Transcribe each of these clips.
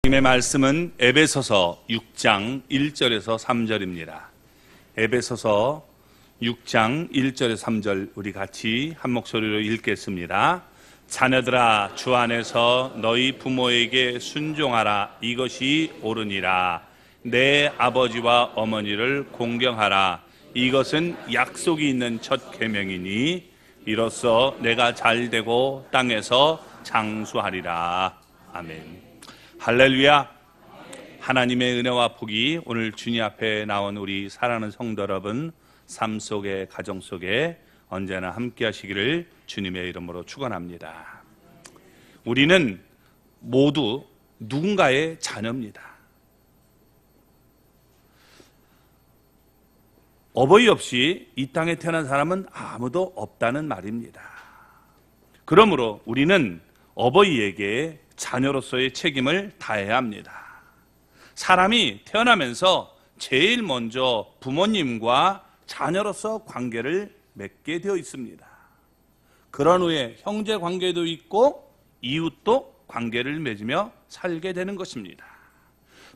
하나님의 말씀은 에베소서 6장 1절에서 3절입니다. 에베소서 6장 1절에서 3절 우리 같이 한 목소리로 읽겠습니다. 자녀들아, 주 안에서 너희 부모에게 순종하라. 이것이 옳으니라. 내 아버지와 어머니를 공경하라. 이것은 약속이 있는 첫 계명이니 이로써 내가 잘되고 땅에서 장수하리라. 아멘. 할렐루야. 하나님의 은혜와 복이 오늘 주님 앞에 나온 우리 사랑하는 성도 여러분 삶 속에, 가정 속에 언제나 함께 하시기를 주님의 이름으로 축원합니다. 우리는 모두 누군가의 자녀입니다. 어버이 없이 이 땅에 태어난 사람은 아무도 없다는 말입니다. 그러므로 우리는 어버이에게 자녀로서의 책임을 다해야 합니다. 사람이 태어나면서 제일 먼저 부모님과 자녀로서 관계를 맺게 되어 있습니다. 그런 후에 형제 관계도 있고 이웃도 관계를 맺으며 살게 되는 것입니다.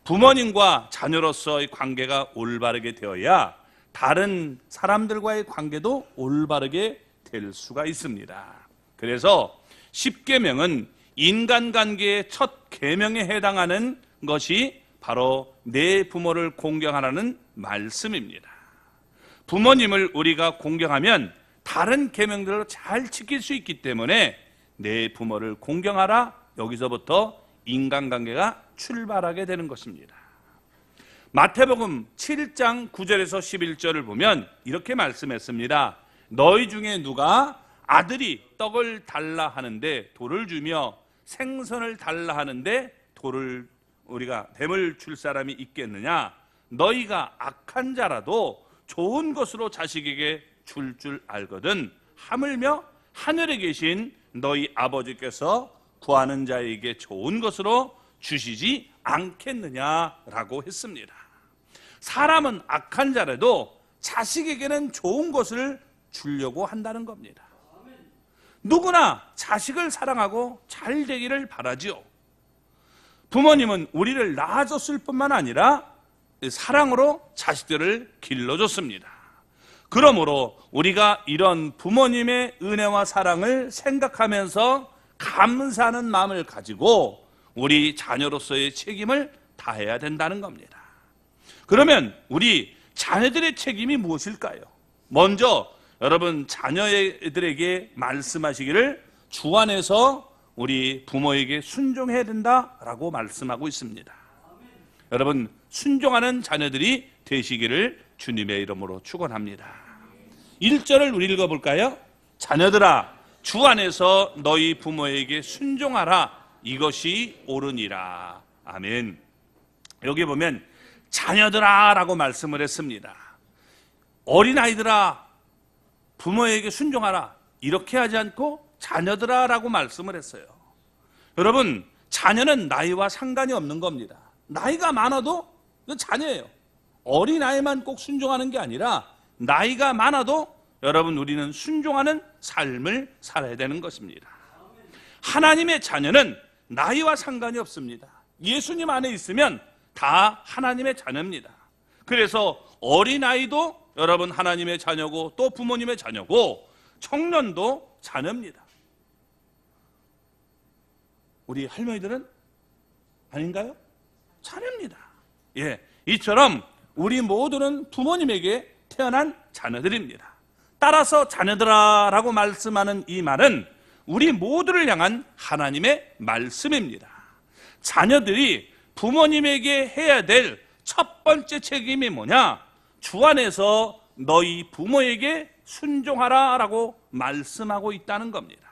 부모님과 자녀로서의 관계가 올바르게 되어야 다른 사람들과의 관계도 올바르게 될 수가 있습니다. 그래서 10계명은 인간관계의 첫 계명에 해당하는 것이 바로 내 부모를 공경하라는 말씀입니다. 부모님을 우리가 공경하면 다른 계명들을 잘 지킬 수 있기 때문에 내 부모를 공경하라, 여기서부터 인간관계가 출발하게 되는 것입니다. 마태복음 7장 9절에서 11절을 보면 이렇게 말씀했습니다. 너희 중에 누가 아들이 떡을 달라 하는데 돌을 주며 생선을 달라 하는데 뱀을 줄 사람이 있겠느냐? 너희가 악한 자라도 좋은 것으로 자식에게 줄 알거든 하물며 하늘에 계신 너희 아버지께서 구하는 자에게 좋은 것으로 주시지 않겠느냐라고 했습니다. 사람은 악한 자라도 자식에게는 좋은 것을 주려고 한다는 겁니다. 누구나 자식을 사랑하고 잘 되기를 바라지요. 부모님은 우리를 낳아줬을 뿐만 아니라 사랑으로 자식들을 길러줬습니다. 그러므로 우리가 이런 부모님의 은혜와 사랑을 생각하면서 감사하는 마음을 가지고 우리 자녀로서의 책임을 다해야 된다는 겁니다. 그러면 우리 자녀들의 책임이 무엇일까요? 먼저 여러분 자녀들에게 말씀하시기를 주 안에서 우리 부모에게 순종해야 된다라고 말씀하고 있습니다. 여러분 순종하는 자녀들이 되시기를 주님의 이름으로 축원합니다. 1절을 우리 읽어볼까요? 자녀들아, 주 안에서 너희 부모에게 순종하라. 이것이 옳으니라. 아멘. 여기 보면 자녀들아 라고 말씀을 했습니다. 어린아이들아 부모에게 순종하라 이렇게 하지 않고 자녀들아 라고 말씀을 했어요. 여러분 자녀는 나이와 상관이 없는 겁니다. 나이가 많아도 자녀예요. 어린아이만 꼭 순종하는 게 아니라 나이가 많아도 여러분 우리는 순종하는 삶을 살아야 되는 것입니다. 하나님의 자녀는 나이와 상관이 없습니다. 예수님 안에 있으면 다 하나님의 자녀입니다. 그래서 어린아이도 여러분 하나님의 자녀고 또 부모님의 자녀고 청년도 자녀입니다. 우리 할머니들은 아닌가요? 자녀입니다. 예, 이처럼 우리 모두는 부모님에게 태어난 자녀들입니다. 따라서 자녀들아 라고 말씀하는 이 말은 우리 모두를 향한 하나님의 말씀입니다. 자녀들이 부모님에게 해야 될 첫 번째 책임이 뭐냐? 주 안에서 너희 부모에게 순종하라 라고 말씀하고 있다는 겁니다.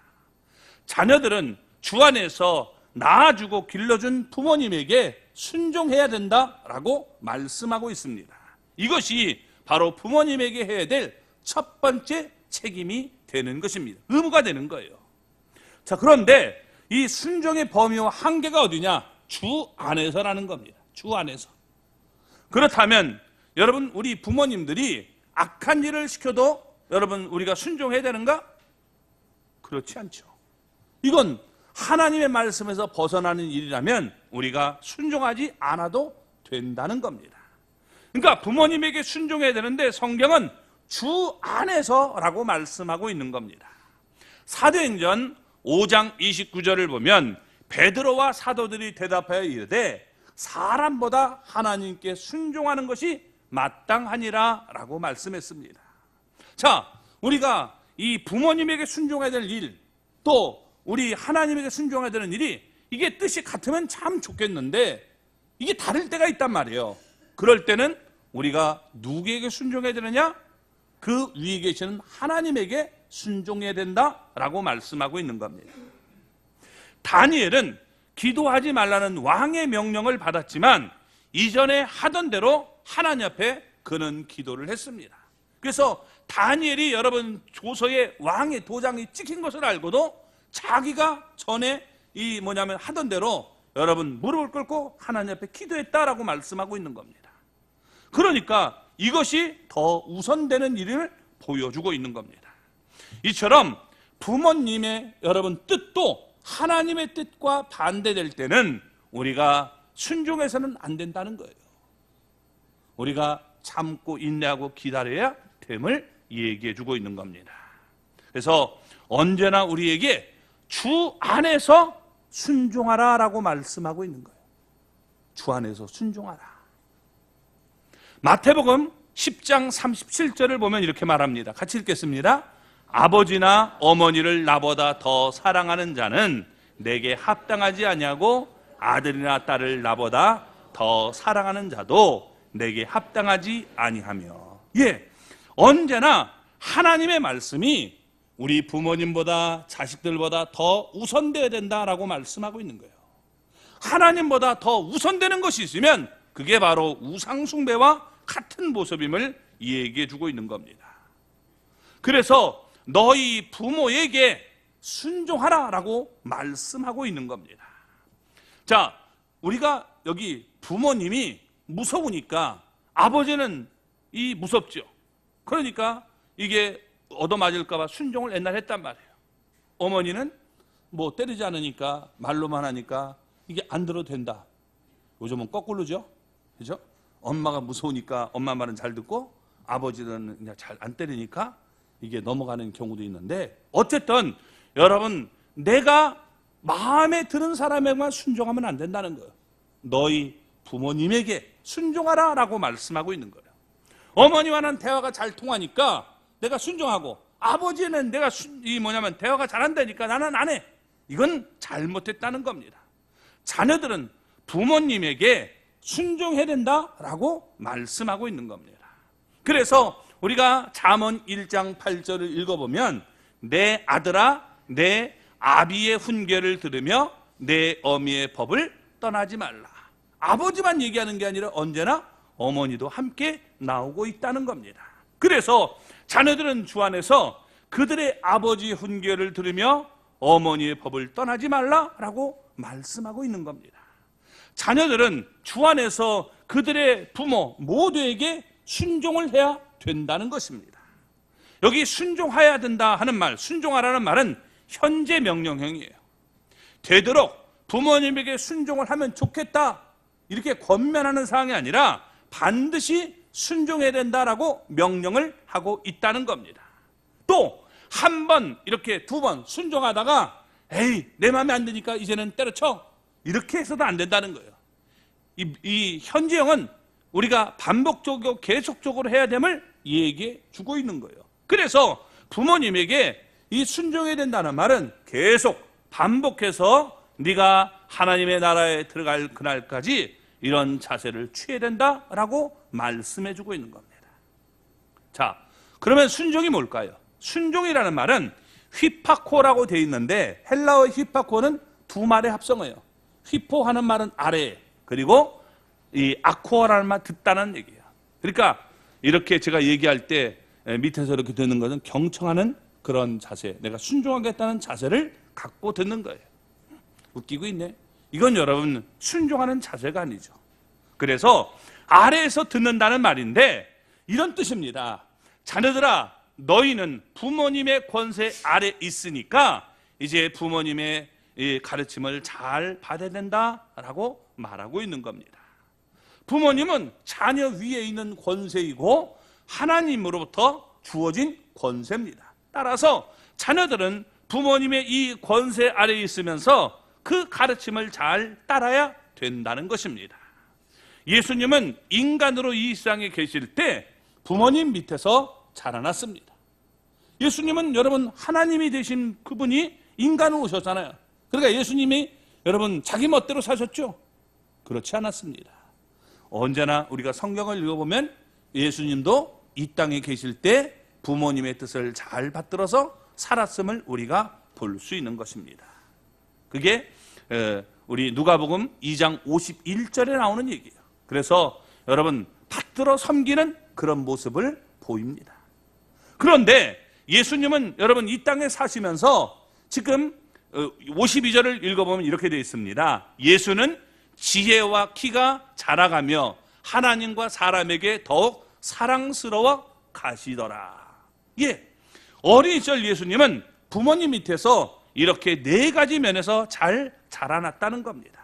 자녀들은 주 안에서 낳아주고 길러준 부모님에게 순종해야 된다라고 말씀하고 있습니다. 이것이 바로 부모님에게 해야 될 첫 번째 책임이 되는 것입니다. 의무가 되는 거예요. 자, 그런데 이 순종의 범위와 한계가 어디냐? 주 안에서라는 겁니다. 주 안에서. 그렇다면 여러분 우리 부모님들이 악한 일을 시켜도 여러분 우리가 순종해야 되는가? 그렇지 않죠. 이건 하나님의 말씀에서 벗어나는 일이라면 우리가 순종하지 않아도 된다는 겁니다. 그러니까 부모님에게 순종해야 되는데 성경은 주 안에서라고 말씀하고 있는 겁니다. 사도행전 5장 29절을 보면 베드로와 사도들이 대답하여 이르되 사람보다 하나님께 순종하는 것이 마땅하니라 라고 말씀했습니다. 자, 우리가 이 부모님에게 순종해야 될 일, 또 우리 하나님에게 순종해야 되는 일이 이게 뜻이 같으면 참 좋겠는데 이게 다를 때가 있단 말이에요. 그럴 때는 우리가 누구에게 순종해야 되느냐? 그 위에 계시는 하나님에게 순종해야 된다라고 말씀하고 있는 겁니다. 다니엘은 기도하지 말라는 왕의 명령을 받았지만 이전에 하던 대로 하나님 앞에 그는 기도를 했습니다. 그래서 다니엘이 여러분 조서에 왕의 도장이 찍힌 것을 알고도 자기가 전에 하던 대로 여러분 무릎을 꿇고 하나님 앞에 기도했다라고 말씀하고 있는 겁니다. 그러니까 이것이 더 우선되는 일을 보여주고 있는 겁니다. 이처럼 부모님의 여러분 뜻도 하나님의 뜻과 반대될 때는 우리가 순종해서는 안 된다는 거예요. 우리가 참고 인내하고 기다려야 됨을 얘기해 주고 있는 겁니다. 그래서 언제나 우리에게 주 안에서 순종하라라고 말씀하고 있는 거예요. 주 안에서 순종하라. 마태복음 10장 37절을 보면 이렇게 말합니다. 같이 읽겠습니다. 아버지나 어머니를 나보다 더 사랑하는 자는 내게 합당하지 아니하고 아들이나 딸을 나보다 더 사랑하는 자도 내게 합당하지 아니하며. 언제나 하나님의 말씀이 우리 부모님보다 자식들보다 더 우선되어야 된다라고 말씀하고 있는 거예요. 하나님보다 더 우선되는 것이 있으면 그게 바로 우상숭배와 같은 모습임을 얘기해 주고 있는 겁니다. 그래서 너희 부모에게 순종하라라고 말씀하고 있는 겁니다. 자, 우리가 여기 부모님이 무서우니까 아버지는 무섭죠. 그러니까 이게 얻어맞을까 봐 순종을 옛날에 했단 말이에요. 어머니는 뭐 때리지 않으니까 말로만 하니까 이게 안 들어도 된다. 요즘은 거꾸로죠. 그죠? 엄마가 무서우니까 엄마 말은 잘 듣고 아버지는 그냥 잘 안 때리니까 이게 넘어가는 경우도 있는데, 어쨌든 여러분 내가 마음에 드는 사람에게만 순종하면 안 된다는 거예요. 너희 부모님에게 순종하라 라고 말씀하고 있는 거예요. 어머니와는 대화가 잘 통하니까 내가 순종하고, 아버지는 내가 대화가 잘 안 되니까 나는 안 해. 이건 잘못했다는 겁니다. 자녀들은 부모님에게 순종해야 된다라고 말씀하고 있는 겁니다. 그래서 우리가 잠언 1장 8절을 읽어보면 내 아들아 내 아비의 훈계를 들으며 내 어미의 법을 떠나지 말라. 아버지만 얘기하는 게 아니라 언제나 어머니도 함께 나오고 있다는 겁니다. 그래서 자녀들은 주 안에서 그들의 아버지의 훈계를 들으며 어머니의 법을 떠나지 말라라고 말씀하고 있는 겁니다. 자녀들은 주 안에서 그들의 부모 모두에게 순종을 해야 된다는 것입니다. 여기 순종해야 된다 하는 말, 순종하라는 말은 현재 명령형이에요. 되도록 부모님에게 순종을 하면 좋겠다 이렇게 권면하는 사항이 아니라 반드시 순종해야 된다라고 명령을 하고 있다는 겁니다. 또 한 번 이렇게 두 번 순종하다가 에이 내 마음에 안 드니까 이제는 때려쳐 이렇게 해서도 안 된다는 거예요. 이 현재형은 우리가 반복적으로 계속적으로 해야 됨을 얘기해 주고 있는 거예요. 그래서 부모님에게 이 순종해야 된다는 말은 계속 반복해서 네가 하나님의 나라에 들어갈 그날까지 이런 자세를 취해야 된다라고 말씀해 주고 있는 겁니다. 자, 그러면 순종이 뭘까요? 순종이라는 말은 휘파코라고 되어 있는데 헬라어의 휘파코는 두 말의 합성어예요. 휘포하는 말은 아래, 그리고 이 아코어라는 말 듣다는 얘기예요. 그러니까 이렇게 제가 얘기할 때 밑에서 이렇게 듣는 것은 경청하는 그런 자세, 내가 순종하겠다는 자세를 갖고 듣는 거예요. 웃기고 있네. 이건 여러분 순종하는 자세가 아니죠. 그래서 아래에서 듣는다는 말인데 이런 뜻입니다. 자녀들아 너희는 부모님의 권세 아래 있으니까 이제 부모님의 이 가르침을 잘 받아야 된다라고 말하고 있는 겁니다. 부모님은 자녀 위에 있는 권세이고 하나님으로부터 주어진 권세입니다. 따라서 자녀들은 부모님의 이 권세 아래에 있으면서 그 가르침을 잘 따라야 된다는 것입니다. 예수님은 인간으로 이 세상에 계실 때 부모님 밑에서 자라났습니다. 예수님은 여러분 하나님이 되신 그분이 인간으로 오셨잖아요. 그러니까 예수님이 여러분 자기 멋대로 사셨죠? 그렇지 않았습니다. 언제나 우리가 성경을 읽어보면 예수님도 이 땅에 계실 때 부모님의 뜻을 잘 받들어서 살았음을 우리가 볼 수 있는 것입니다. 그게 우리 누가복음 2장 51절에 나오는 얘기예요. 그래서 여러분 받들어 섬기는 그런 모습을 보입니다. 그런데 예수님은 여러분 이 땅에 사시면서 지금 52절을 읽어보면 이렇게 되어 있습니다. 예수는 지혜와 키가 자라가며 하나님과 사람에게 더욱 사랑스러워 가시더라. 예, 어린 시절 예수님은 부모님 밑에서 이렇게 네 가지 면에서 잘 자라났다는 겁니다.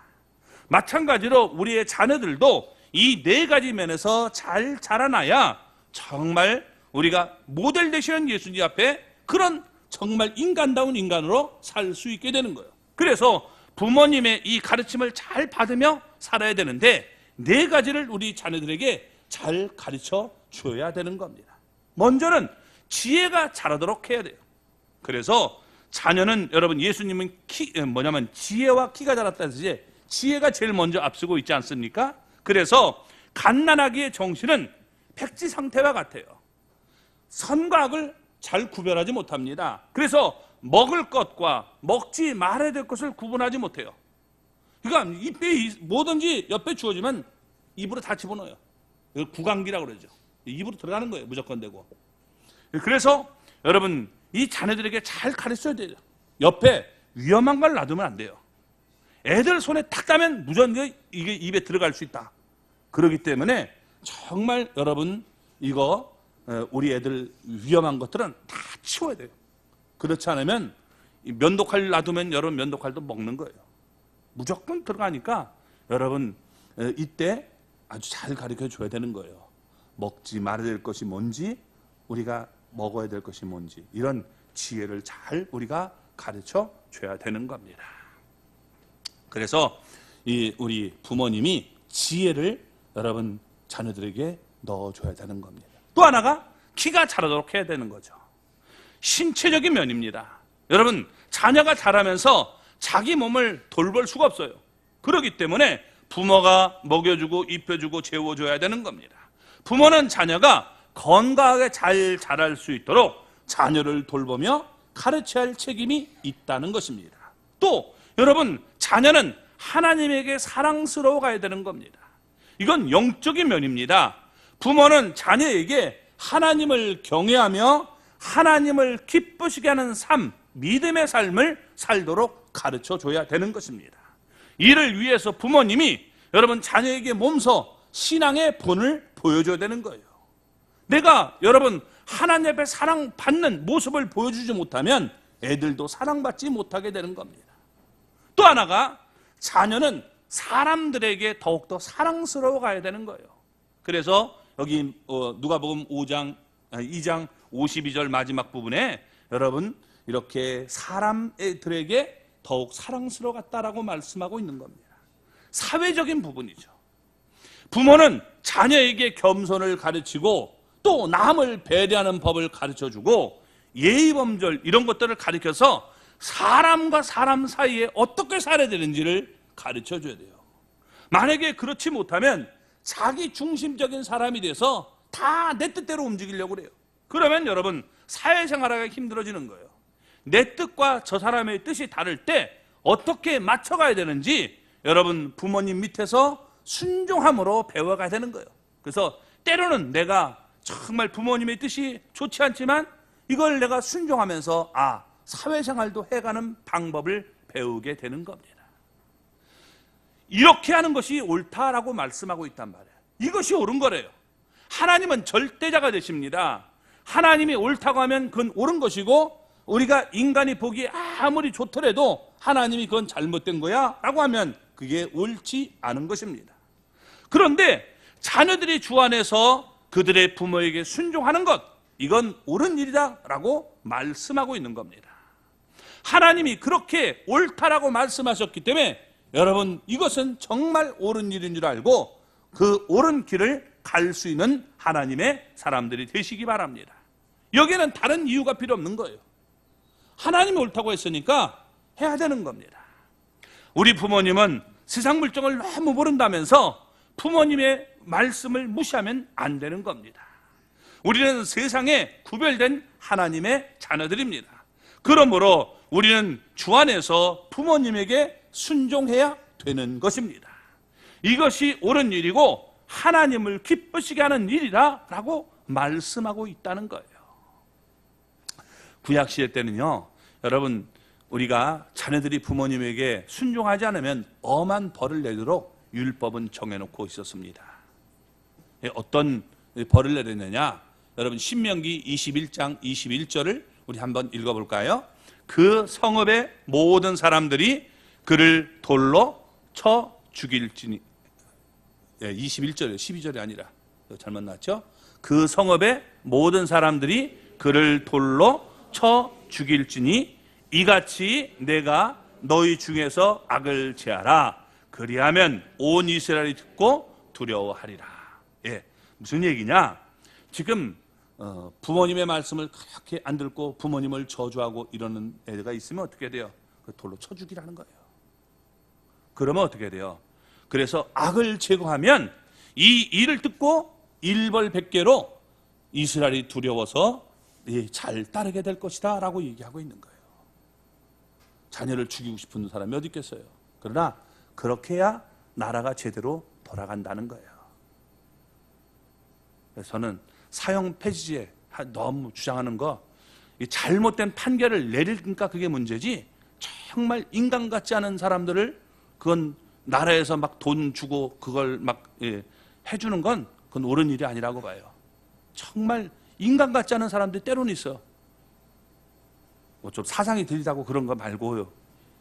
마찬가지로 우리의 자녀들도 이 네 가지 면에서 잘 자라나야 정말 우리가 모델 되시는 예수님 앞에 그런 정말 인간다운 인간으로 살 수 있게 되는 거예요. 그래서 부모님의 이 가르침을 잘 받으며 살아야 되는데 네 가지를 우리 자녀들에게 잘 가르쳐 줘야 되는 겁니다. 먼저는 지혜가 자라도록 해야 돼요. 그래서 자녀는 여러분 예수님은 지혜와 키가 자랐다는 뜻이 지혜가 제일 먼저 앞서고 있지 않습니까? 그래서 갓난아기의 정신은 백지 상태와 같아요. 선과 악을 잘 구별하지 못합니다. 그래서 먹을 것과 먹지 말아야 될 것을 구분하지 못해요. 그러니까 입에 뭐든지 옆에 주어지면 입으로 다 집어넣어요. 이걸 구강기라고 그러죠. 입으로 들어가는 거예요. 무조건 되고. 그래서 여러분 이 자녀들에게 잘 가르쳐야 돼요. 옆에 위험한 걸 놔두면 안 돼요. 애들 손에 탁 따면 무조건 이게 입에 들어갈 수 있다. 그렇기 때문에 정말 여러분 이거 우리 애들 위험한 것들은 다 치워야 돼요. 그렇지 않으면 면도칼 놔두면 여러분 면도칼도 먹는 거예요. 무조건 들어가니까 여러분 이때 아주 잘 가르쳐 줘야 되는 거예요. 먹지 말아야 될 것이 뭔지, 우리가 먹어야 될 것이 뭔지, 이런 지혜를 잘 우리가 가르쳐 줘야 되는 겁니다. 그래서 우리 부모님이 지혜를 여러분 자녀들에게 넣어줘야 되는 겁니다. 또 하나가 키가 자라도록 해야 되는 거죠. 신체적인 면입니다. 여러분 자녀가 자라면서 자기 몸을 돌볼 수가 없어요. 그렇기 때문에 부모가 먹여주고 입혀주고 재워줘야 되는 겁니다. 부모는 자녀가 건강하게 잘 자랄 수 있도록 자녀를 돌보며 가르쳐야 할 책임이 있다는 것입니다. 또 여러분 자녀는 하나님에게 사랑스러워 가야 되는 겁니다. 이건 영적인 면입니다. 부모는 자녀에게 하나님을 경외하며 하나님을 기쁘시게 하는 삶, 믿음의 삶을 살도록 가르쳐 줘야 되는 것입니다. 이를 위해서 부모님이 여러분 자녀에게 몸소 신앙의 본을 보여줘야 되는 거예요. 내가 여러분 하나님 앞에 사랑받는 모습을 보여주지 못하면 애들도 사랑받지 못하게 되는 겁니다. 또 하나가 자녀는 사람들에게 더욱더 사랑스러워 가야 되는 거예요. 그래서 여기 누가복음 2장 52절 마지막 부분에 여러분 이렇게 사람들에게 더욱 사랑스러웠다라고 말씀하고 있는 겁니다. 사회적인 부분이죠. 부모는 자녀에게 겸손을 가르치고 또 남을 배려하는 법을 가르쳐주고 예의범절 이런 것들을 가르쳐서 사람과 사람 사이에 어떻게 살아야 되는지를 가르쳐줘야 돼요. 만약에 그렇지 못하면 자기 중심적인 사람이 돼서 다 내 뜻대로 움직이려고 그래요. 그러면 여러분 사회생활하기가 힘들어지는 거예요. 내 뜻과 저 사람의 뜻이 다를 때 어떻게 맞춰가야 되는지 여러분 부모님 밑에서 순종함으로 배워가야 되는 거예요. 그래서 때로는 내가 정말 부모님의 뜻이 좋지 않지만 이걸 내가 순종하면서 사회생활도 해가는 방법을 배우게 되는 겁니다. 이렇게 하는 것이 옳다라고 말씀하고 있단 말이에요. 이것이 옳은 거래요. 하나님은 절대자가 되십니다. 하나님이 옳다고 하면 그건 옳은 것이고 우리가 인간이 보기에 아무리 좋더라도 하나님이 그건 잘못된 거야 라고 하면 그게 옳지 않은 것입니다. 그런데 자녀들이 주 안에서 그들의 부모에게 순종하는 것, 이건 옳은 일이다 라고 말씀하고 있는 겁니다. 하나님이 그렇게 옳다라고 말씀하셨기 때문에 여러분, 이것은 정말 옳은 일인 줄 알고 그 옳은 길을 갈 수 있는 하나님의 사람들이 되시기 바랍니다. 여기에는 다른 이유가 필요 없는 거예요. 하나님이 옳다고 했으니까 해야 되는 겁니다. 우리 부모님은 세상 물정을 너무 모른다면서 부모님의 말씀을 무시하면 안 되는 겁니다. 우리는 세상에 구별된 하나님의 자녀들입니다. 그러므로 우리는 주 안에서 부모님에게 순종해야 되는 것입니다. 이것이 옳은 일이고 하나님을 기쁘시게 하는 일이라고 말씀하고 있다는 거예요. 구약시대 때는요, 여러분, 우리가 자녀들이 부모님에게 순종하지 않으면 엄한 벌을 내도록 율법은 정해놓고 있었습니다. 어떤 벌을 내렸느냐? 여러분, 신명기 21장 21절을 우리 한번 읽어볼까요? 그 성읍의 모든 사람들이 그를 돌로 쳐 죽일지니. 21절이에요. 12절이 아니라 잘못 났죠? 그 성읍의 모든 사람들이 그를 돌로 쳐 죽일지니 이같이 내가 너희 중에서 악을 제하라. 그리하면 온 이스라엘이 듣고 두려워하리라. 무슨 얘기냐? 지금 부모님의 말씀을 그렇게 안 듣고 부모님을 저주하고 이러는 애가 있으면 어떻게 돼요? 그 돌로 쳐 죽이라는 거예요. 그러면 어떻게 돼요? 그래서 악을 제거하면 이 일을 듣고 일벌백계로 이스라엘이 두려워서 잘 따르게 될 것이다 라고 얘기하고 있는 거예요. 자녀를 죽이고 싶은 사람이 어디 있겠어요? 그러나 그렇게 해야 나라가 제대로 돌아간다는 거예요. 그래서 저는 사형 폐지제 너무 주장하는 거, 잘못된 판결을 내리니까 그게 문제지, 정말 인간 같지 않은 사람들을 그건 나라에서 막 돈 주고 그걸 막 해주는 건 그건 옳은 일이 아니라고 봐요. 정말 인간 같지 않은 사람들이 때로는 있어요. 뭐 좀 사상이 들리다고 그런 거 말고요.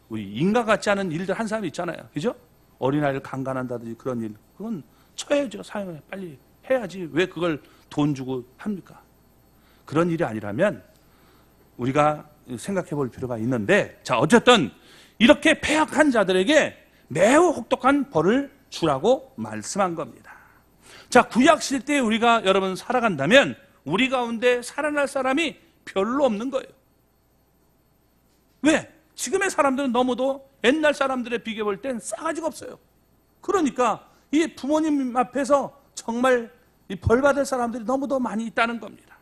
우리 인간 같지 않은 일들 한 사람이 있잖아요. 그죠? 어린아이를 강간한다든지 그런 일. 그건 쳐야죠. 사형을 빨리 해야지. 왜 그걸 돈 주고 합니까? 그런 일이 아니라면 우리가 생각해 볼 필요가 있는데, 자, 어쨌든 이렇게 패역한 자들에게 매우 혹독한 벌을 주라고 말씀한 겁니다. 자, 구약시대 때 우리가 여러분 살아간다면 우리 가운데 살아날 사람이 별로 없는 거예요. 왜? 지금의 사람들은 너무도 옛날 사람들에 비교해 볼 땐 싸가지가 없어요. 그러니까 이 부모님 앞에서 정말 벌 받을 사람들이 너무도 많이 있다는 겁니다.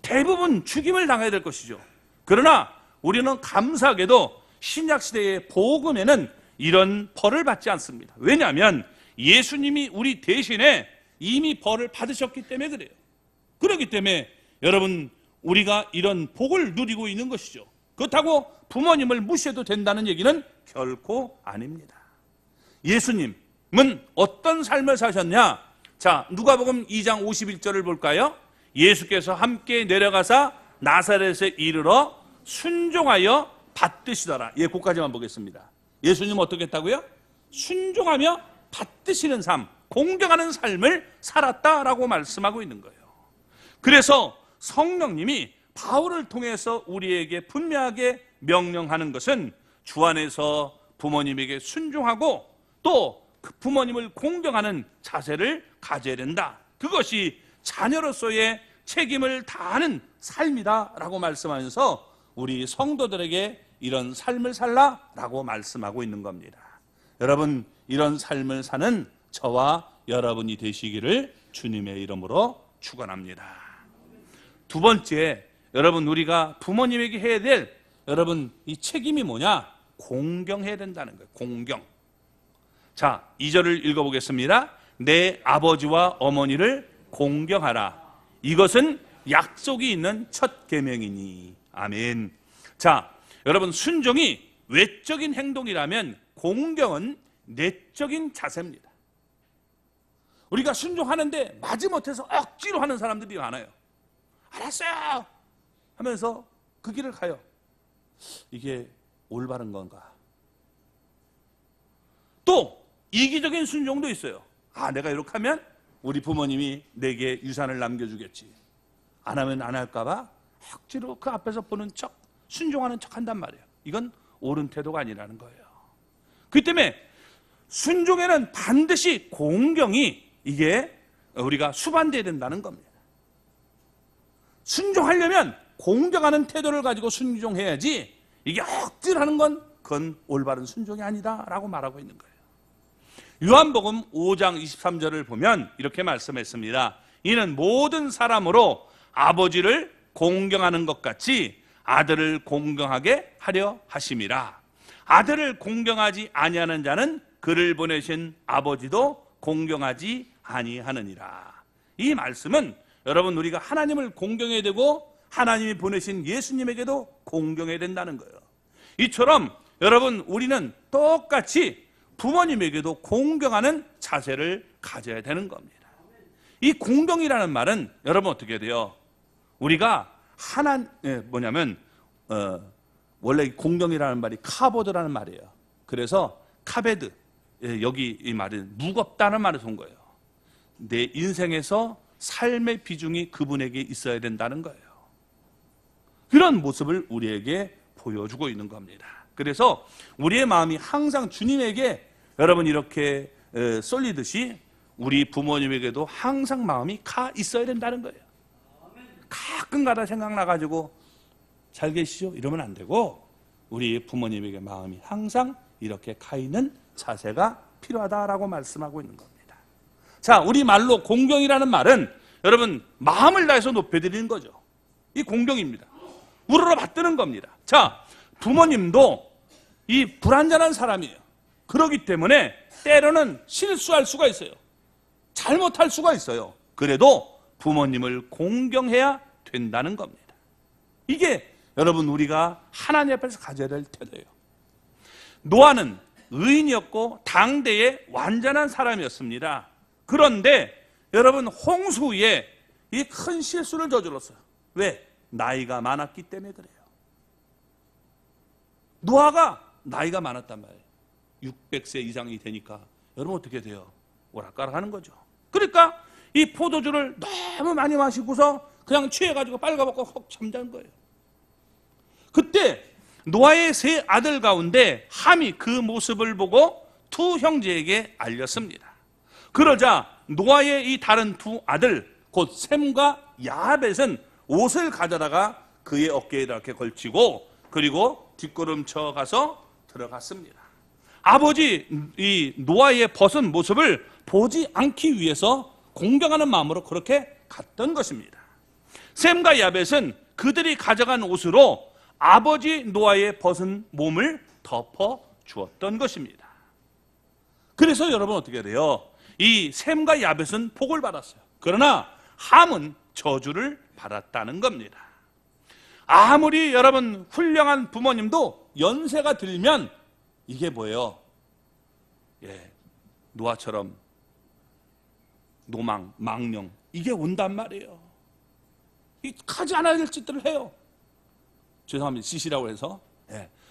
대부분 죽임을 당해야 될 것이죠. 그러나 우리는 감사하게도 신약시대의 복음에는 이런 벌을 받지 않습니다. 왜냐하면 예수님이 우리 대신에 이미 벌을 받으셨기 때문에 그래요. 그렇기 때문에 여러분, 우리가 이런 복을 누리고 있는 것이죠. 그렇다고 부모님을 무시해도 된다는 얘기는 결코 아닙니다. 예수님은 어떤 삶을 사셨냐? 자, 누가복음 2장 51절을 볼까요? 예수께서 함께 내려가사 나사렛에 이르러 순종하여 받드시더라. 그까지만 보겠습니다. 예수님은 어떻게 했다고요? 순종하며 받드시는 삶, 공경하는 삶을 살았다라고 말씀하고 있는 거예요. 그래서 성령님이 바울을 통해서 우리에게 분명하게 명령하는 것은 주 안에서 부모님에게 순종하고 또 그 부모님을 공경하는 자세를 가져야 된다. 그것이 자녀로서의 책임을 다하는 삶이다라고 말씀하면서 우리 성도들에게 이런 삶을 살라라고 말씀하고 있는 겁니다. 여러분, 이런 삶을 사는 저와 여러분이 되시기를 주님의 이름으로 축원합니다. 두 번째, 여러분, 우리가 부모님에게 해야 될 여러분 이 책임이 뭐냐? 공경해야 된다는 거예요. 공경. 자, 2절을 읽어보겠습니다. 내 아버지와 어머니를 공경하라. 이것은 약속이 있는 첫 계명이니. 아멘. 자, 여러분, 순종이 외적인 행동이라면 공경은 내적인 자세입니다. 우리가 순종하는데 마지못해서 억지로 하는 사람들이 많아요. 알았어요 하면서 그 길을 가요. 이게 올바른 건가? 또 이기적인 순종도 있어요. 내가 이렇게 하면 우리 부모님이 내게 유산을 남겨주겠지. 안 하면 안 할까봐 억지로 그 앞에서 보는 척, 순종하는 척 한단 말이에요. 이건 옳은 태도가 아니라는 거예요. 그렇기 때문에 순종에는 반드시 공경이 이게 우리가 수반돼야 된다는 겁니다. 순종하려면 공경하는 태도를 가지고 순종해야지, 이게 억지로 하는 건 그건 올바른 순종이 아니다라고 말하고 있는 거예요. 요한복음 5장 23절을 보면 이렇게 말씀했습니다. 이는 모든 사람으로 아버지를 공경하는 것 같이 아들을 공경하게 하려 하심이라. 아들을 공경하지 아니하는 자는 그를 보내신 아버지도 공경하지 아니하느니라. 이 말씀은 여러분, 우리가 하나님을 공경해야 되고 하나님이 보내신 예수님에게도 공경해야 된다는 거예요. 이처럼 여러분, 우리는 똑같이 부모님에게도 공경하는 자세를 가져야 되는 겁니다. 이 공경이라는 말은 여러분 어떻게 돼요? 우리가 원래 공경이라는 말이 카보드라는 말이에요. 그래서 카베드, 여기 이 말은 무겁다는 말에서 온 거예요. 내 인생에서 삶의 비중이 그분에게 있어야 된다는 거예요. 그런 모습을 우리에게 보여주고 있는 겁니다. 그래서 우리의 마음이 항상 주님에게 여러분 이렇게 쏠리듯이 우리 부모님에게도 항상 마음이 가 있어야 된다는 거예요. 가끔가다 생각나가지고 잘 계시죠? 이러면 안 되고 우리 부모님에게 마음이 항상 이렇게 가 있는 자세가 필요하다라고 말씀하고 있는 겁니다. 자, 우리 말로 공경이라는 말은 여러분 마음을 다해서 높여드리는 거죠. 이 공경입니다. 우러러 받드는 겁니다. 자, 부모님도 이 불완전한 사람이에요. 그렇기 때문에 때로는 실수할 수가 있어요. 잘못할 수가 있어요. 그래도 부모님을 공경해야 된다는 겁니다. 이게 여러분 우리가 하나님 앞에서 가져야 될 태도예요. 노아는 의인이었고 당대의 완전한 사람이었습니다. 그런데 여러분 홍수 후에 이 큰 실수를 저질렀어요. 왜? 나이가 많았기 때문에 그래요. 노아가 나이가 많았단 말이에요. 600세 이상이 되니까 여러분 어떻게 돼요? 오락가락하는 거죠. 그러니까 이 포도주를 너무 많이 마시고서 그냥 취해가지고 빨가벗고 헉 잠자는 거예요. 그때 노아의 세 아들 가운데 함이 그 모습을 보고 두 형제에게 알렸습니다. 그러자 노아의 이 다른 두 아들 곧 셈과 야벳은 옷을 가져다가 그의 어깨에 이렇게 걸치고 그리고 뒷걸음쳐 가서 들어갔습니다. 아버지 이 노아의 벗은 모습을 보지 않기 위해서 공경하는 마음으로 그렇게 갔던 것입니다. 셈과 야벳은 그들이 가져간 옷으로 아버지 노아의 벗은 몸을 덮어 주었던 것입니다. 그래서 여러분 어떻게 돼요? 이 셈과 야벳은 복을 받았어요. 그러나 함은 저주를 받았다는 겁니다. 아무리 여러분 훌륭한 부모님도 연세가 들면 이게 뭐예요? 노아처럼 노망, 망령 이게 온단 말이에요. 하지 않아야 될 짓들을 해요. 죄송합니다. 시시라고 해서.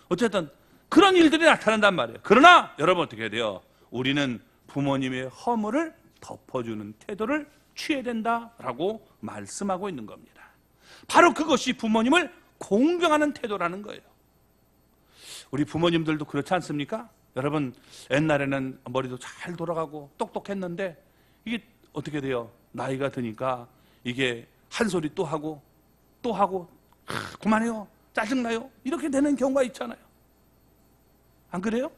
어쨌든 그런 일들이 나타난단 말이에요. 그러나 여러분 어떻게 해야 돼요? 우리는 부모님의 허물을 덮어주는 태도를 취해야 된다라고 말씀하고 있는 겁니다. 바로 그것이 부모님을 공경하는 태도라는 거예요. 우리 부모님들도 그렇지 않습니까? 여러분 옛날에는 머리도 잘 돌아가고 똑똑했는데 이게 어떻게 돼요? 나이가 드니까 이게 한 소리 또 하고 그만해요, 짜증나요, 이렇게 되는 경우가 있잖아요. 안 그래요?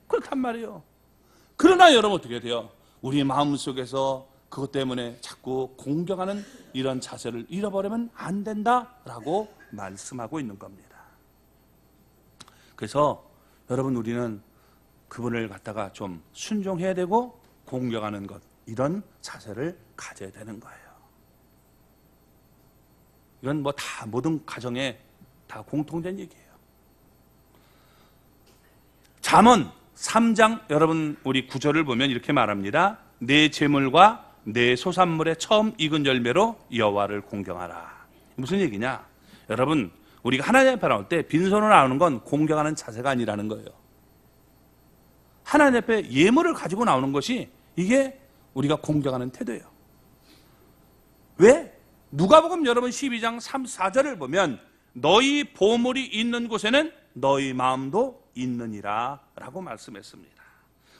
그렇단 말이에요. 그러나 여러분 어떻게 돼요? 우리 마음속에서 그것 때문에 자꾸 공경하는 이런 자세를 잃어버리면 안 된다라고 말씀하고 있는 겁니다. 그래서 여러분 우리는 그분을 갖다가 좀 순종해야 되고 공경하는 것, 이런 자세를 가져야 되는 거예요. 이건 뭐 다 모든 가정에 다 공통된 얘기예요. 잠언 3장 여러분 우리 9절을 보면 이렇게 말합니다. 내 재물과 내 소산물의 처음 익은 열매로 여호와를 공경하라. 무슨 얘기냐? 여러분 우리가 하나님 앞에 나올 때 빈손으로 나오는 건 공경하는 자세가 아니라는 거예요. 하나님 앞에 예물을 가지고 나오는 것이 이게 우리가 공경하는 태도예요. 왜? 누가복음 여러분 12장 3, 4절을 보면 너희 보물이 있는 곳에는 너희 마음도 있느니라 라고 말씀했습니다.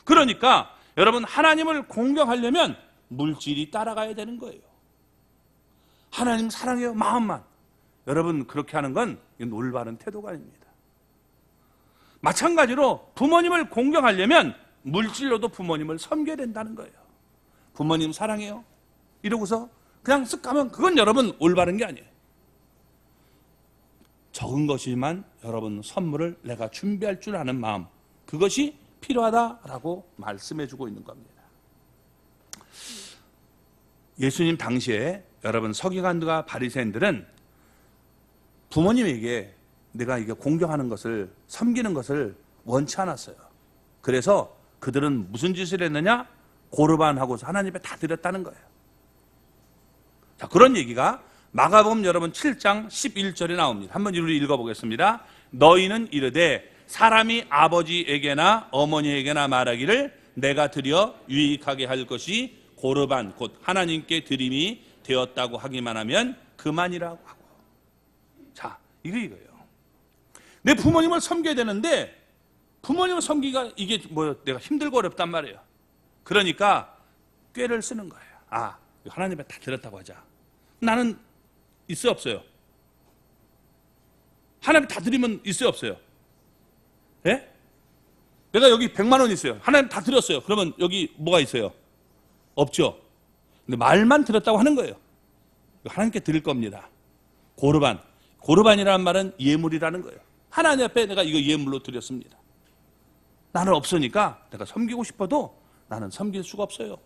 그러니까 여러분 하나님을 공경하려면 물질이 따라가야 되는 거예요. 하나님 사랑해요 마음만. 여러분 그렇게 하는 건 올바른 태도가 아닙니다. 마찬가지로 부모님을 공경하려면 물질로도 부모님을 섬겨야 된다는 거예요. 부모님 사랑해요 이러고서 그냥 쓱 가면 그건 여러분 올바른 게 아니에요. 적은 것이지만 여러분 선물을 내가 준비할 줄 아는 마음, 그것이 필요하다라고 말씀해 주고 있는 겁니다. 예수님 당시에 여러분 서기관들과 바리새인들은 부모님에게 내가 이게 공경하는 것을, 섬기는 것을 원치 않았어요. 그래서 그들은 무슨 짓을 했느냐? 고르반하고서 하나님 앞에 다 드렸다는 거예요. 자, 그런 얘기가 마가복음 여러분 7장 11절에 나옵니다. 한번 우리 읽어보겠습니다. 너희는 이르되 사람이 아버지에게나 어머니에게나 말하기를 내가 드려 유익하게 할 것이 고르반 곧 하나님께 드림이 되었다고 하기만 하면 그만이라고 하고. 자, 이거예요. 내 부모님을 섬겨야 되는데 부모님을 섬기기가 이게 뭐 내가 힘들고 어렵단 말이에요. 그러니까 꾀를 쓰는 거예요. 아, 하나님에 다 드렸다고 하자. 나는 있어요 없어요? 하나님 다 드리면 있어요 없어요? 예? 내가 여기 100만 원 있어요. 하나님 다 드렸어요. 그러면 여기 뭐가 있어요? 없죠. 근데 말만 드렸다고 하는 거예요. 하나님께 드릴 겁니다. 고르반. 고르반이라는 말은 예물이라는 거예요. 하나님 앞에 내가 이거 예물로 드렸습니다. 나는 없으니까 내가 섬기고 싶어도 나는 섬길 수가 없어요.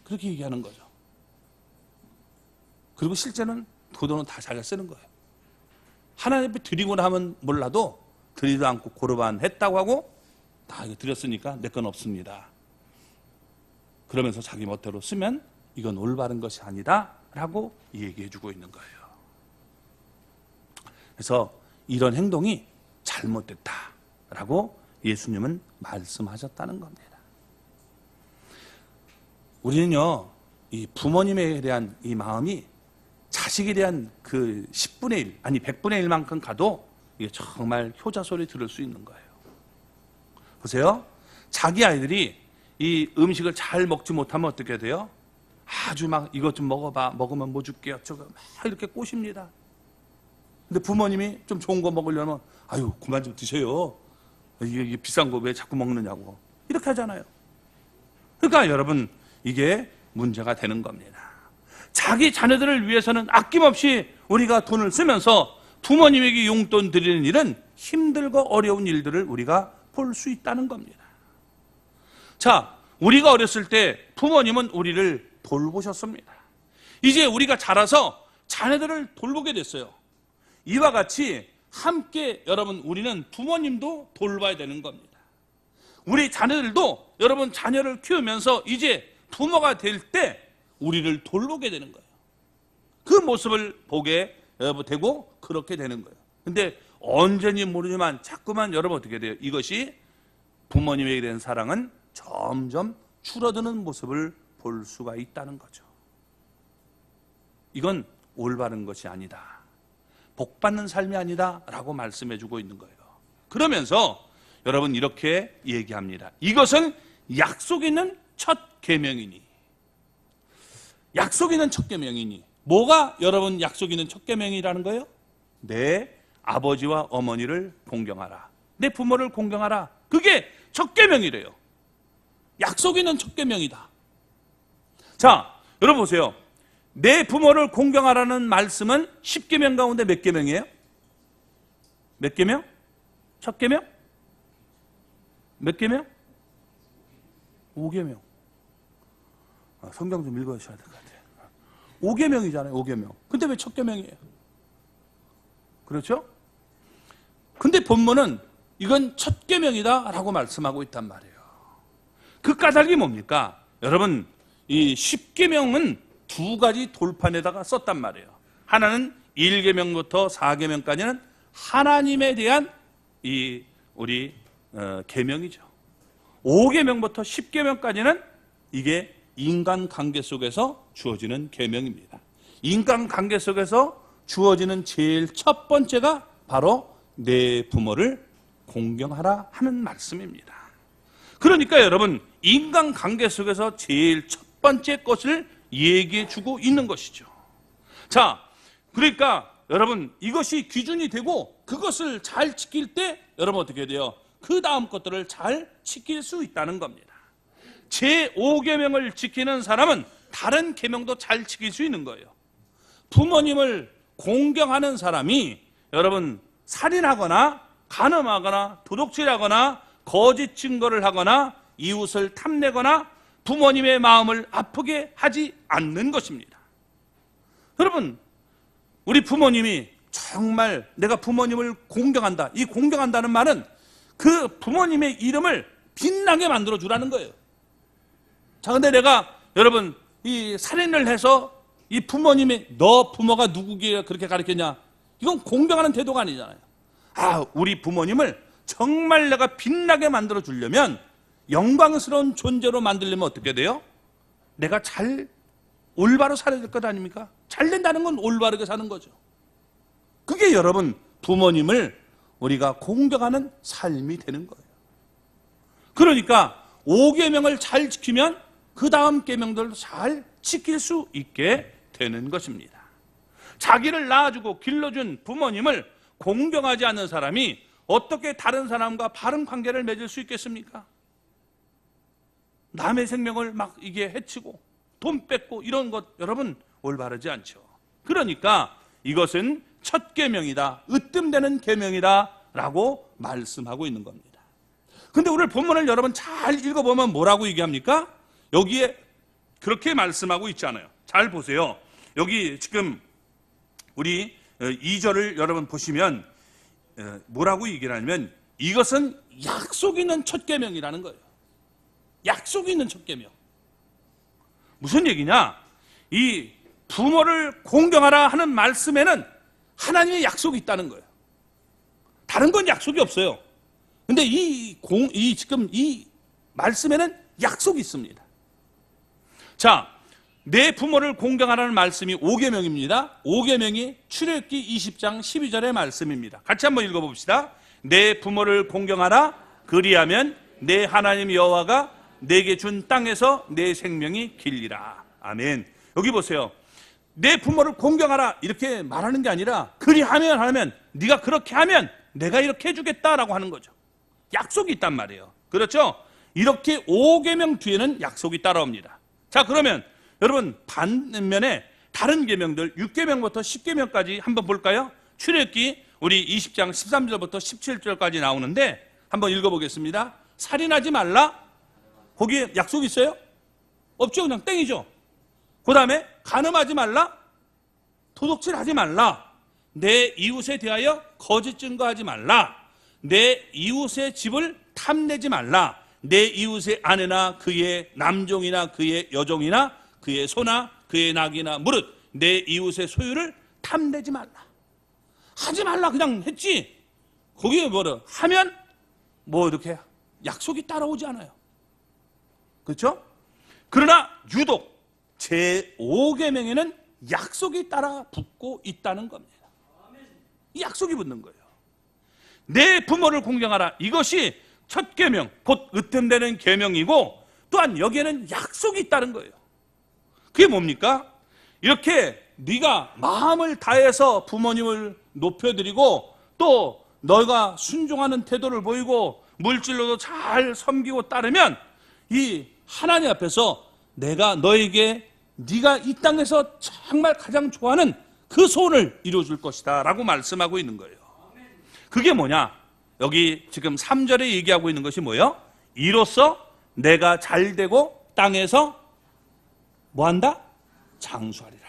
그렇게 얘기하는 거죠. 그리고 실제는 그 돈은 다 자기가 쓰는 거예요. 하나님 앞에 드리고 나면 몰라도 드리도 않고 고르반 했다고 하고 다 이거 드렸으니까 내 건 없습니다. 그러면서 자기 멋대로 쓰면 이건 올바른 것이 아니다 라고 얘기해 주고 있는 거예요. 그래서 이런 행동이 잘못됐다 라고 예수님은 말씀하셨다는 겁니다. 우리는요, 이 부모님에 대한 이 마음이 자식에 대한 그 10분의 1, 아니 100분의 1만큼 가도 이게 정말 효자 소리 들을 수 있는 거예요. 보세요. 자기 아이들이 이 음식을 잘 먹지 못하면 어떻게 돼요? 아주 막 이것 좀 먹어봐. 먹으면 뭐 줄게요. 저거 막 이렇게 꼬십니다. 근데 부모님이 좀 좋은 거 먹으려면 아유 그만 좀 드세요. 이게 비싼 거 왜 자꾸 먹느냐고. 이렇게 하잖아요. 그러니까 여러분 이게 문제가 되는 겁니다. 자기 자녀들을 위해서는 아낌없이 우리가 돈을 쓰면서 부모님에게 용돈 드리는 일은 힘들고 어려운 일들을 우리가 볼 수 있다는 겁니다. 자, 우리가 어렸을 때 부모님은 우리를 돌보셨습니다. 이제 우리가 자라서 자녀들을 돌보게 됐어요. 이와 같이 함께 여러분 우리는 부모님도 돌봐야 되는 겁니다. 우리 자녀들도 여러분 자녀를 키우면서 이제 부모가 될 때 우리를 돌보게 되는 거예요. 그 모습을 보게 되고 그렇게 되는 거예요. 근데 언제인지 모르지만 자꾸만 여러분 어떻게 돼요? 이것이 부모님에게 대한 사랑은 점점 줄어드는 모습을 볼 수가 있다는 거죠. 이건 올바른 것이 아니다. 복받는 삶이 아니다 라고 말씀해 주고 있는 거예요. 그러면서 여러분 이렇게 얘기합니다. 이것은 약속 있는 첫 계명이니. 약속 있는 첫 계명이니. 뭐가 여러분 약속 있는 첫 계명이라는 거예요? 내 아버지와 어머니를 공경하라. 내 부모를 공경하라. 그게 첫 계명이래요. 약속 있는 첫 계명이다. 자, 여러분 보세요. 내 부모를 공경하라는 말씀은 10계명 가운데 몇 계명이에요? 몇 계명? 첫 계명? 몇 계명? 5계명. 성경 좀 읽어주셔야 될 것 같아요. 5계명이잖아요. 5계명. 근데 왜 첫 계명이에요? 그렇죠? 근데 본문은 이건 첫 계명이다 라고 말씀하고 있단 말이에요. 그 까닭이 뭡니까? 여러분 이 10계명은 두 가지 돌판에다가 썼단 말이에요. 하나는 1계명부터 4계명까지는 하나님에 대한 이 우리 계명이죠. 5계명부터 10계명까지는 이게 인간관계 속에서 주어지는 계명입니다. 인간관계 속에서 주어지는 제일 첫 번째가 바로 내 부모를 공경하라 하는 말씀입니다. 그러니까 여러분, 인간관계 속에서 제일 첫 번째 것을 얘기해 주고 있는 것이죠. 자, 그러니까 여러분, 이것이 기준이 되고 그것을 잘 지킬 때 여러분 어떻게 돼요? 그 다음 것들을 잘 지킬 수 있다는 겁니다. 제5계명을 지키는 사람은 다른 계명도 잘 지킬 수 있는 거예요. 부모님을 공경하는 사람이 여러분 살인하거나 간음하거나 도둑질하거나 거짓 증거를 하거나 이웃을 탐내거나 부모님의 마음을 아프게 하지 않는 것입니다. 여러분, 우리 부모님이 정말 내가 부모님을 공경한다. 이 공경한다는 말은 그 부모님의 이름을 빛나게 만들어 주라는 거예요. 자, 근데 내가 여러분 이 살인을 해서 이 부모님이 너 부모가 누구기에 그렇게 가르쳤냐? 이건 공경하는 태도가 아니잖아요. 아, 우리 부모님을 정말 내가 빛나게 만들어 주려면, 영광스러운 존재로 만들려면 어떻게 돼요? 내가 잘 올바로 살아야 될 것 아닙니까? 잘 된다는 건 올바르게 사는 거죠. 그게 여러분 부모님을 우리가 공경하는 삶이 되는 거예요. 그러니까 5계명을 잘 지키면 그 다음 계명들도 잘 지킬 수 있게 되는 것입니다. 자기를 낳아주고 길러준 부모님을 공경하지 않는 사람이 어떻게 다른 사람과 바른 관계를 맺을 수 있겠습니까? 남의 생명을 막 이게 해치고 돈 뺏고 이런 것 여러분 올바르지 않죠. 그러니까 이것은 첫 계명이다, 으뜸되는 계명이다 라고 말씀하고 있는 겁니다. 근데 오늘 본문을 여러분 잘 읽어보면 뭐라고 얘기합니까? 여기에 그렇게 말씀하고 있잖아요. 잘 보세요. 여기 지금 우리 2절을 여러분 보시면 뭐라고 얘기를 하냐면, 이것은 약속 있는 첫 계명이라는 거예요. 약속 있는 첫 계명. 무슨 얘기냐? 이 부모를 공경하라 하는 말씀에는 하나님의 약속이 있다는 거예요. 다른 건 약속이 없어요. 근데 지금 이 말씀에는 약속이 있습니다. 자, 내 부모를 공경하라는 말씀이 5계명입니다. 5계명이 출애굽기 20장 12절의 말씀입니다. 같이 한번 읽어봅시다. 내 부모를 공경하라. 그리하면 내 하나님 여호와가 내게 준 땅에서 내 생명이 길리라. 아멘. 여기 보세요. 내 부모를 공경하라 이렇게 말하는 게 아니라, 그리하면 하면, 네가 그렇게 하면 내가 이렇게 해주겠다라고 하는 거죠. 약속이 있단 말이에요. 그렇죠? 이렇게 5계명 뒤에는 약속이 따라옵니다. 자, 그러면 여러분 반면에 다른 계명들 6계명부터 10계명까지 한번 볼까요? 출애굽기 우리 20장 13절부터 17절까지 나오는데 한번 읽어보겠습니다. 살인하지 말라. 거기에 약속이 있어요? 없죠. 그냥 땡이죠. 그 다음에 간음하지 말라. 도둑질하지 말라. 내 이웃에 대하여 거짓 증거하지 말라. 내 이웃의 집을 탐내지 말라. 내 이웃의 아내나 그의 남종이나 그의 여종이나 그의 소나 그의 낙이나 무릇 내 이웃의 소유를 탐내지 말라. 하지 말라 그냥 했지. 거기에 뭐라 하면 뭐 이렇게 약속이 따라오지 않아요. 그렇죠? 그러나 유독 제5계명에는 약속이 따라 붙고 있다는 겁니다. 이 약속이 붙는 거예요. 내 부모를 공경하라. 이것이 첫 계명, 곧 으뜸되는 계명이고, 또한 여기에는 약속이 있다는 거예요. 그게 뭡니까? 이렇게 네가 마음을 다해서 부모님을 높여드리고, 또 너가 순종하는 태도를 보이고 물질로도 잘 섬기고 따르면, 이 하나님 앞에서 내가 너에게 네가 이 땅에서 정말 가장 좋아하는 그 소원을 이루어줄 것이다 라고 말씀하고 있는 거예요. 그게 뭐냐? 여기 지금 3절에 얘기하고 있는 것이 뭐예요? 이로써 내가 잘되고 땅에서 뭐한다? 장수하리라.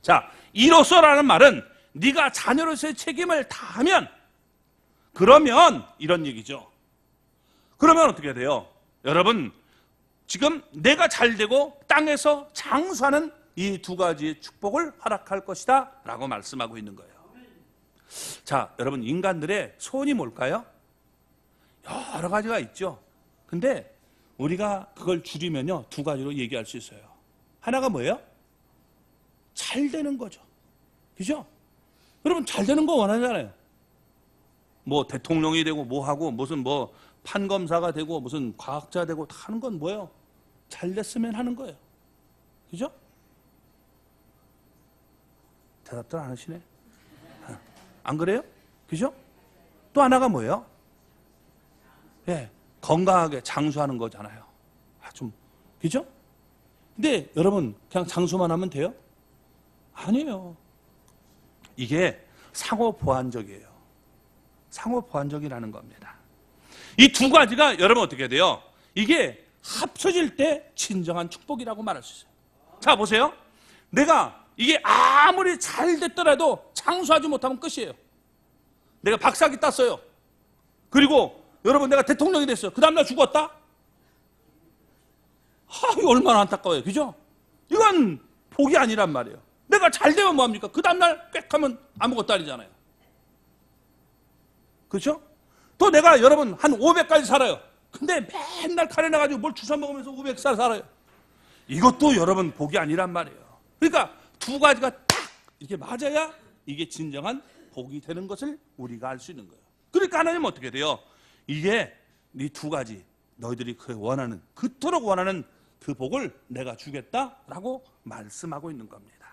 자, 이로써라는 말은 네가 자녀로서의 책임을 다하면, 그러면 이런 얘기죠. 그러면 어떻게 돼요? 여러분, 지금 내가 잘되고 땅에서 장수하는 이 두 가지의 축복을 허락할 것이다 라고 말씀하고 있는 거예요. 자, 여러분, 인간들의 소원이 뭘까요? 여러 가지가 있죠. 근데 우리가 그걸 줄이면요, 두 가지로 얘기할 수 있어요. 하나가 뭐예요? 잘 되는 거죠. 그죠? 여러분, 잘 되는 거 원하잖아요. 뭐 대통령이 되고 뭐 하고 무슨 뭐 판검사가 되고 무슨 과학자 되고 다 하는 건 뭐예요? 잘 됐으면 하는 거예요. 그죠? 대답들 안 하시네. 안 그래요? 그죠? 또 하나가 뭐예요? 예, 건강하게 장수하는 거잖아요. 좀, 그죠? 근데 여러분, 그냥 장수만 하면 돼요? 아니에요. 이게 상호 보완적이에요. 상호 보완적이라는 겁니다. 이 두 가지가 여러분 어떻게 돼요? 이게 합쳐질 때 진정한 축복이라고 말할 수 있어요. 자, 보세요. 내가 이게 아무리 잘 됐더라도 장수하지 못하면 끝이에요. 내가 박사학위 땄어요. 그리고 여러분 내가 대통령이 됐어요. 그 다음날 죽었다? 이거 얼마나 안타까워요. 그죠? 이건 복이 아니란 말이에요. 내가 잘 되면 뭐합니까? 그 다음날 꽥 하면 아무것도 아니잖아요. 그렇죠? 또 내가 여러분 한 500까지 살아요. 근데 맨날 칼에 나가지고 뭘 주워 먹으면서 500살 살아요. 이것도 여러분 복이 아니란 말이에요. 그러니까 두 가지가 딱 이렇게 맞아야 이게 진정한 복이 되는 것을 우리가 알 수 있는 거예요. 그러니까 하나님은 어떻게 돼요? 이게 이 두 가지 너희들이 원하는, 그토록 원하는 그 복을 내가 주겠다라고 말씀하고 있는 겁니다.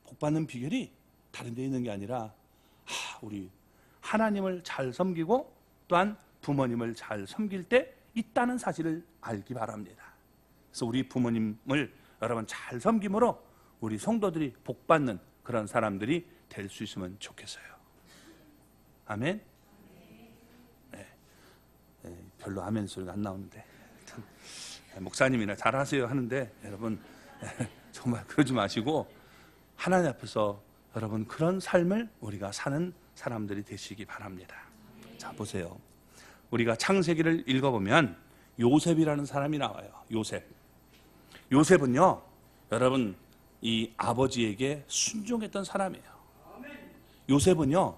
복 받는 비결이 다른 데 있는 게 아니라 우리 하나님을 잘 섬기고 또한 부모님을 잘 섬길 때 있다는 사실을 알기 바랍니다. 그래서 우리 부모님을 여러분 잘 섬김으로 우리 성도들이 복 받는 그런 사람들이 될 수 있으면 좋겠어요. 아멘. 네. 별로 아멘 소리가 안 나오는데 목사님이나 잘하세요 하는데 여러분 정말 그러지 마시고 하나님 앞에서 여러분 그런 삶을 우리가 사는 사람들이 되시기 바랍니다. 자, 보세요. 우리가 창세기를 읽어보면 요셉이라는 사람이 나와요. 요셉은요, 여러분 이 아버지에게 순종했던 사람이에요. 요셉은요,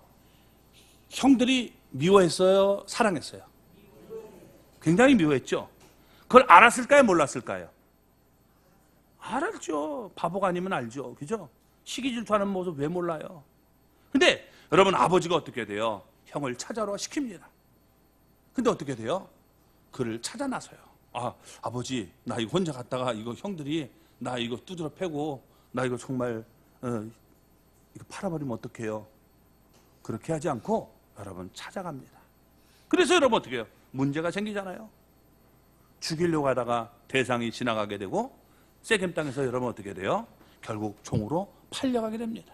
형들이 미워했어요, 사랑했어요? 굉장히 미워했죠. 그걸 알았을까요, 몰랐을까요? 알았죠. 바보가 아니면 알죠. 그죠? 시기 질투하는 모습 왜 몰라요? 근데 여러분 아버지가 어떻게 돼요? 형을 찾아러 시킵니다. 근데 어떻게 돼요? 그를 찾아 나서요. 아버지, 나 이거 혼자 갔다가 이거 형들이 나 이거 두드러 패고 나 이거 정말 이거 팔아버리면 어떡해요? 그렇게 하지 않고 여러분 찾아갑니다. 그래서 여러분 어떻게 해요? 문제가 생기잖아요. 죽이려고 하다가 대상이 지나가게 되고 세겜 땅에서 여러분 어떻게 돼요? 결국 종으로 팔려가게 됩니다.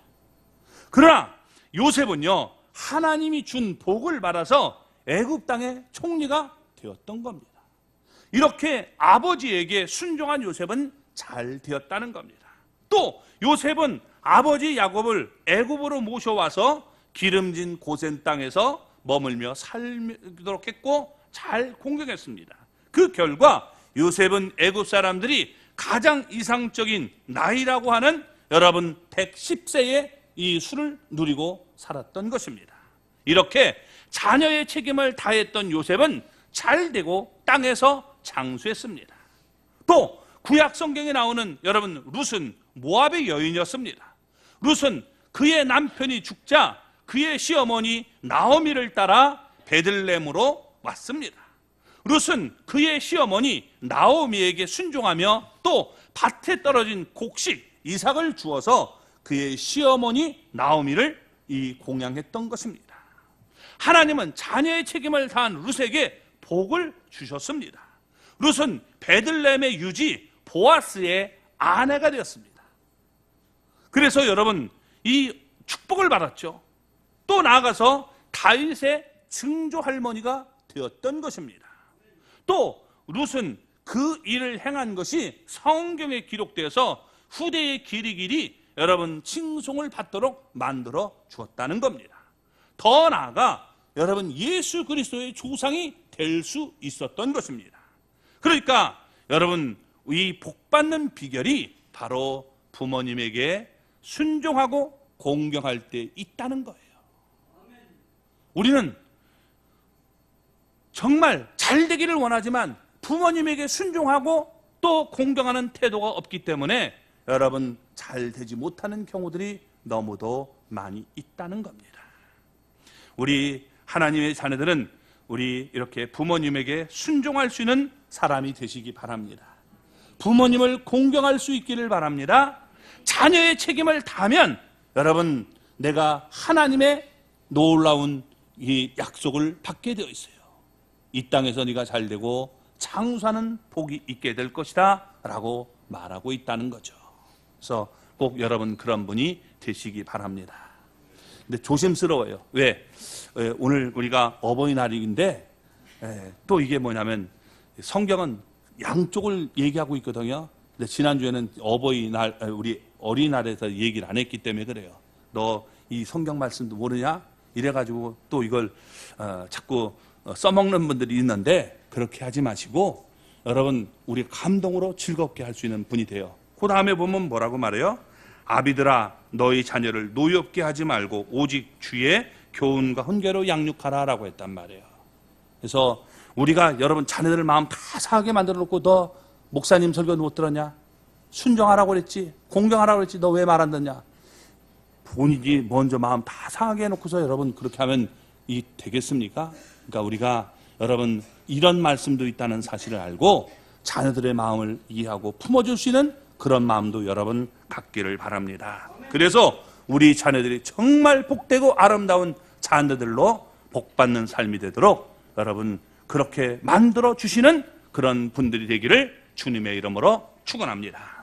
그러나 요셉은요, 하나님이 준 복을 받아서 애굽 땅의 총리가 되었던 겁니다. 이렇게 아버지에게 순종한 요셉은 잘 되었다는 겁니다. 또 요셉은 아버지 야곱을 애굽으로 모셔와서 기름진 고센 땅에서 머물며 살도록 했고 잘 공경했습니다. 그 결과 요셉은 애굽 사람들이 가장 이상적인 나이라고 하는 여러분 110세의 이 수를 누리고 살았던 것입니다. 이렇게 자녀의 책임을 다했던 요셉은 잘 되고 땅에서 장수했습니다. 또 구약 성경에 나오는 여러분 룻은 모압의 여인이었습니다. 룻은 그의 남편이 죽자 그의 시어머니 나오미를 따라 베들레헴으로 왔습니다. 룻은 그의 시어머니 나오미에게 순종하며 또 밭에 떨어진 곡식 이삭을 주어서 그의 시어머니 나오미를 공양했던 것입니다. 하나님은 자녀의 책임을 다한 룻에게 복을 주셨습니다. 룻은 베들레헴의 유지 보아스의 아내가 되었습니다. 그래서 여러분 이 축복을 받았죠. 또 나아가서 다윗의 증조 할머니가 되었던 것입니다. 또 룻은 그 일을 행한 것이 성경에 기록되어서 후대의 길이 여러분 칭송을 받도록 만들어 주었다는 겁니다. 더 나아가 여러분 예수 그리스도의 조상이 될 수 있었던 것입니다. 그러니까 여러분 이 복받는 비결이 바로 부모님에게 순종하고 공경할 때 있다는 거예요. 우리는 정말 잘 되기를 원하지만 부모님에게 순종하고 또 공경하는 태도가 없기 때문에 여러분 잘 되지 못하는 경우들이 너무도 많이 있다는 겁니다. 우리 하나님의 자녀들은 우리 이렇게 부모님에게 순종할 수 있는 사람이 되시기 바랍니다. 부모님을 공경할 수 있기를 바랍니다. 자녀의 책임을 다하면 여러분 내가 하나님의 놀라운 이 약속을 받게 되어 있어요. 이 땅에서 네가 잘 되고 장수하는 복이 있게 될 것이다 라고 말하고 있다는 거죠. 그래서 꼭 여러분 그런 분이 되시기 바랍니다. 근데 조심스러워요. 왜? 오늘 우리가 어버이날인데 또 이게 뭐냐면 성경은 양쪽을 얘기하고 있거든요. 근데 지난주에는 어버이날, 우리 어린이날에서 얘기를 안 했기 때문에 그래요. 너 이 성경 말씀도 모르냐? 이래가지고 또 이걸 자꾸 써먹는 분들이 있는데 그렇게 하지 마시고 여러분 우리 감동으로 즐겁게 할 수 있는 분이 돼요. 그 다음에 보면 뭐라고 말해요? 아비들아 너희 자녀를 노엽게 하지 말고 오직 주의 교훈과 훈계로 양육하라 라고 했단 말이에요. 그래서 우리가 여러분 자녀들 마음 다 상하게 만들어 놓고 너 목사님 설교 못 들었냐? 순종하라고 그랬지? 공경하라고 그랬지? 너 왜 말 안 듣냐? 본인이 먼저 마음 다 상하게 해놓고서 여러분 그렇게 하면 이 되겠습니까? 그러니까 우리가 여러분 이런 말씀도 있다는 사실을 알고 자녀들의 마음을 이해하고 품어줄 수 있는 그런 마음도 여러분 갖기를 바랍니다. 그래서 우리 자녀들이 정말 복되고 아름다운 자녀들로 복받는 삶이 되도록 여러분 그렇게 만들어 주시는 그런 분들이 되기를 주님의 이름으로 축원합니다.